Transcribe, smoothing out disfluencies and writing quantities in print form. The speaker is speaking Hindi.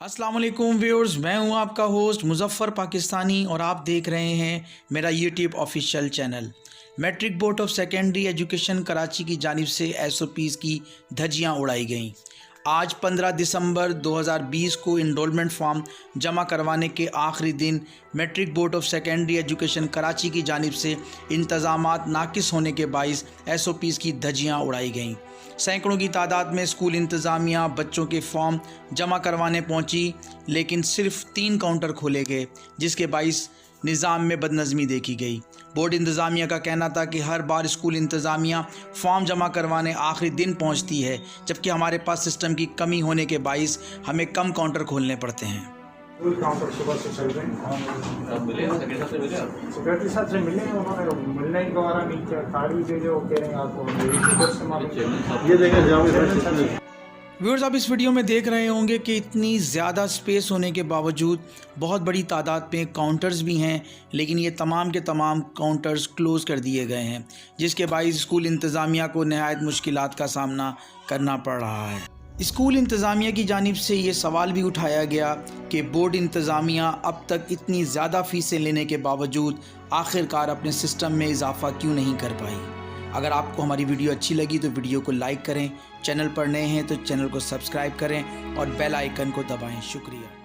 अस्सलाम वालेकुम व्यूअर्स, मैं हूं आपका होस्ट मुजफ्फ़र पाकिस्तानी और आप देख रहे हैं मेरा YouTube official channel. Matric board of secondary education Karachi की जानिब से एसओपीज़ की धज्जियां उड़ाई गईं। आज 15 दिसंबर 2020 को इनरोलमेंट फॉर्म जमा करवाने के आखिरी दिन matric board of secondary education Karachi की जानिब से इंतज़ामात नाकिस होने के बाइस एसओपीज़ की धज्जियां उड़ाई गईं। सैकड़ों की तादाद में स्कूल इंतज़ामिया बच्चों के फॉर्म जमा करवाने पहुंची, लेकिन सिर्फ 3 काउंटर खोले गए, जिसके बाइस निज़ाम में बदनज़मी देखी गई। बोर्ड इंतज़ामिया का कहना था कि हर बार स्कूल इंतज़ामिया फॉर्म जमा करवाने आखिरी दिन पहुंचती है, जबकि हमारे पास सिस्टम की कमी होने के बाइस हमें कम काउंटर खोलने पड़ते हैं। काउंटर सुबह से चल रहे हैं। सेक्रेटरी साहब से मिले, उन्होंने मिलने के द्वारा नीचे गाड़ी जो कह रहे हैं आपको ये देखें जाओ। व्यूअर्स, आप इस वीडियो में देख रहे होंगे कि इतनी ज़्यादा स्पेस होने के बावजूद बहुत बड़ी तादाद में काउंटर्स भी हैं, लेकिन ये तमाम के तमाम काउंटर्स क्लोज़ कर दिए गए हैं, जिसके बाइस स्कूल इंतज़ामिया को नहायत मुश्किलात का सामना करना पड़ रहा है। स्कूल इंतज़ामिया की जानिब से ये सवाल भी उठाया गया कि बोर्ड इंतज़ामिया अब तक इतनी ज़्यादा फ़ीसें लेने के बावजूद आखिरकार अपने सिस्टम में इजाफ़ा क्यों नहीं कर पाई। अगर आपको हमारी वीडियो अच्छी लगी तो वीडियो को लाइक करें, चैनल पर नए हैं तो चैनल को सब्सक्राइब करें और बेल आइकन को दबाएं। शुक्रिया।